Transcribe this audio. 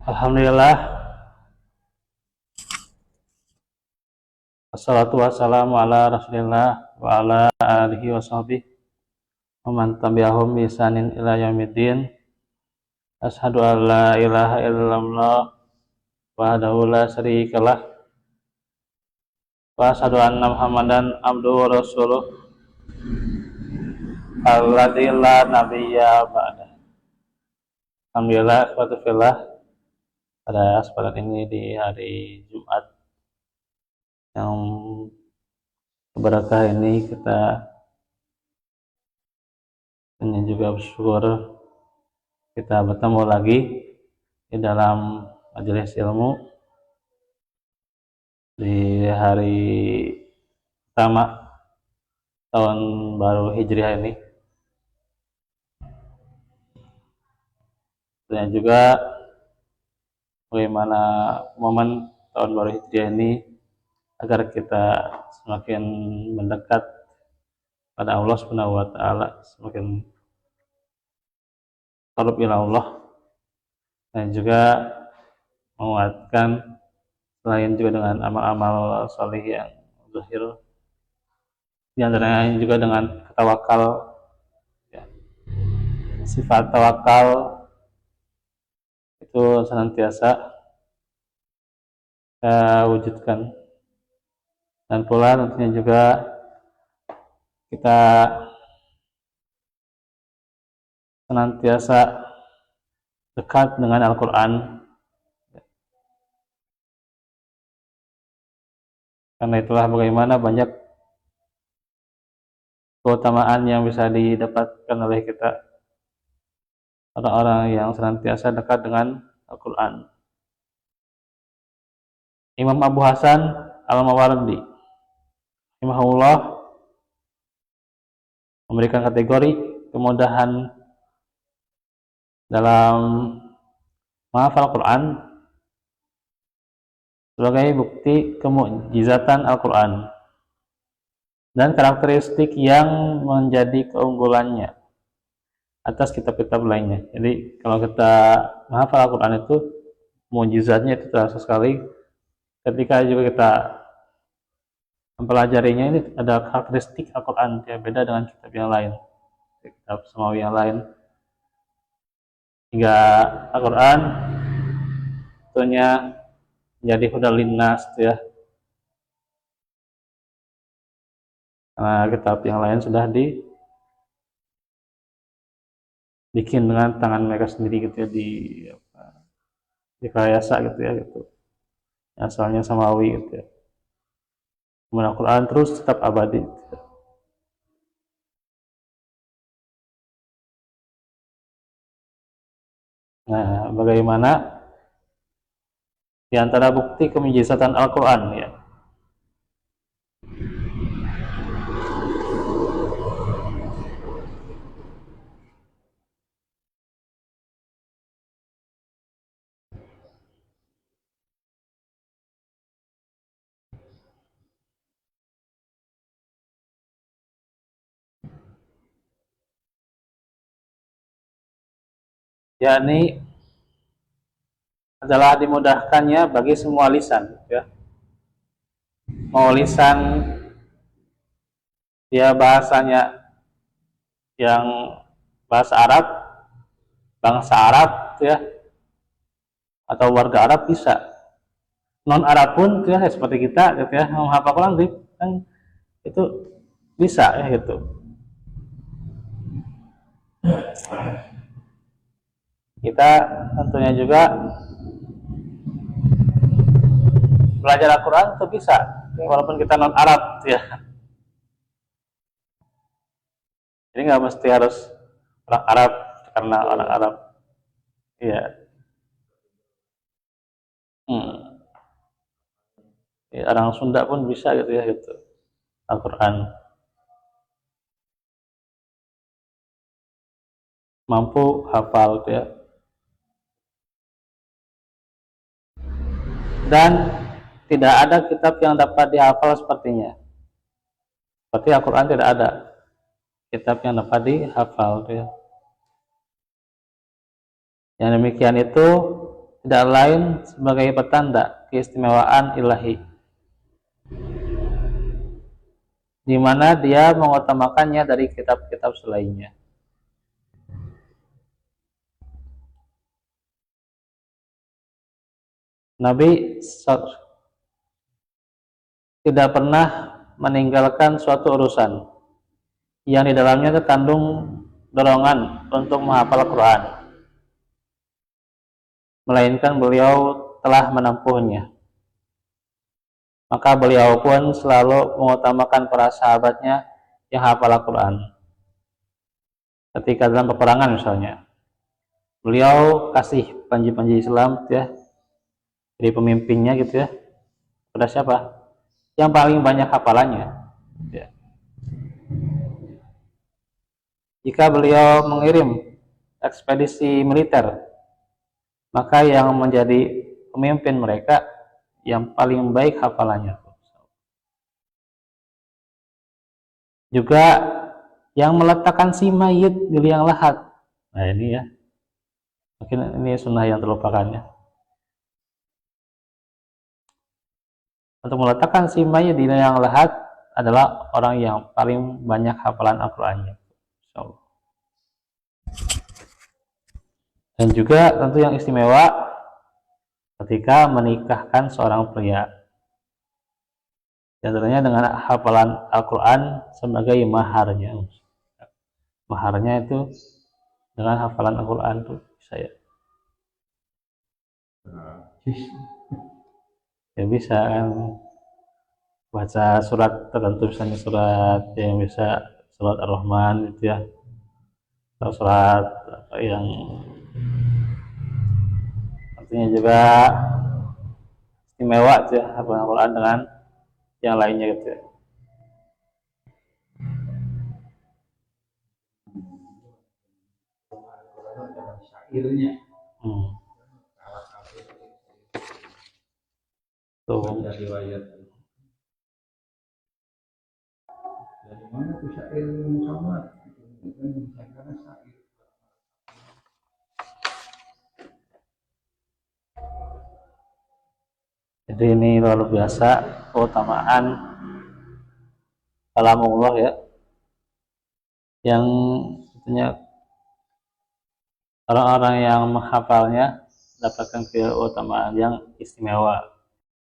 Alhamdulillah, wassalatu wassalamu ala rasulillah wa ala alihi wa sahbihi wa man tabi'ahum bi ihsanin ila yaumiddin. Asyhadu an la ilaha illallah wahdahu la syarikalah wa asyhadu anna muhammadan abduhu wa rasuluh alladzi la nabiyya ba'da. Alhamdulillah, suatu fillah, pada kesempatan ini di hari Jumat yang berkah ini kita ini juga bersyukur kita bertemu lagi di dalam majelis ilmu di hari pertama tahun baru Hijriah ini. Dan juga bagaimana momen tahun baru Hijriah ini agar kita semakin mendekat pada Allah Subhanahu wa taala, semakin qarab ila Allah, dan juga menguatkan selain juga dengan amal-amal saleh yang zahir, di antaranya juga dengan tawakal, ya. Sifat tawakal itu senantiasa kita wujudkan, dan pula tentunya juga kita senantiasa dekat dengan Al-Quran. Karena itulah bagaimana banyak keutamaan yang bisa didapatkan oleh kita, orang-orang yang senantiasa dekat dengan Al-Quran. Imam Abu Hasan Al-Mawardi rahimahullah memberikan kategori kemudahan dalam menghafal Quran sebagai bukti kemukjizatan Al-Quran dan karakteristik yang menjadi keunggulannya atas kitab-kitab lainnya. Jadi kalau kita menghafal Al-Quran itu mukjizatnya itu terasa sekali. Ketika juga kita mempelajarinya, ini ada karakteristik Al-Quran yang beda dengan kitab yang lain, kitab samawi yang lain, hingga Al-Quran tentunya menjadi hudal linnas, ya. Karena kitab yang lain sudah dibikin dengan tangan mereka sendiri gitu ya, direkayasa gitu ya, gitu. Asalnya samawi gitu ya. Kemudian Al-Quran terus tetap abadi gitu ya. Nah, bagaimana di antara bukti kemujizatan Al-Quran, ya, yakni adalah dimudahkannya bagi semua lisan, ya. Mau lisan dia bahasanya yang bahasa Arab, bangsa Arab, ya, atau warga Arab bisa. Non Arab pun, ya, seperti kita gitu ya, menghafal Quran kan itu bisa, ya, gitu. Kita tentunya juga belajar Al-Quran itu bisa, walaupun kita non Arab, ya. Jadi nggak mesti harus orang Arab karena orang Arab, ya. Ya, orang Sunda pun bisa gitu ya, gitu, Al-Quran. Mampu hafal gitu ya. Dan tidak ada kitab yang dapat dihafal sepertinya. Seperti Al-Quran tidak ada kitab yang dapat dihafal gitu ya. Yang demikian itu tidak lain sebagai petanda keistimewaan ilahi, di mana dia mengutamakannya dari kitab-kitab selainnya. Nabi tidak pernah meninggalkan suatu urusan yang di dalamnya terkandung dorongan untuk menghafal Quran, melainkan beliau telah menempuhnya. Maka beliau pun selalu mengutamakan para sahabatnya yang hafal Al-Quran. Ketika dalam peperangan misalnya, beliau kasih panji-panji Islam gitu ya, jadi pemimpinnya gitu ya, pada siapa? Yang paling banyak hafalannya ya. Jika beliau mengirim ekspedisi militer, maka yang menjadi pemimpin mereka yang paling baik hafalannya. Juga yang meletakkan si mayit di liang lahat. Nah ini ya, mungkin ini sunnah yang terlupakannya. Untuk meletakkan si mayit di liang lahat adalah orang yang paling banyak hafalan Al-Qur'annya. Dan juga tentu yang istimewa ketika menikahkan seorang pria, di antaranya dengan hafalan Al-Quran sebagai maharnya. Maharnya itu dengan hafalan Al-Quran tuh saya. Ya bisa kan baca surat tertentu, misalnya surat yang bisa surat Ar-Rahman gitu ya, atau surat yang artinya juga istimewa gitu ya, hafalan Al-Quran dengan yang lainnya gitu ya. Syairnya Tuh. riwayat dari mana tuh syair Muhammad? Karena syair. Jadi ini luar biasa keutamaan kalamullah ya, yang tentunya orang-orang yang menghafalnya dapatkan keutamaan yang istimewa.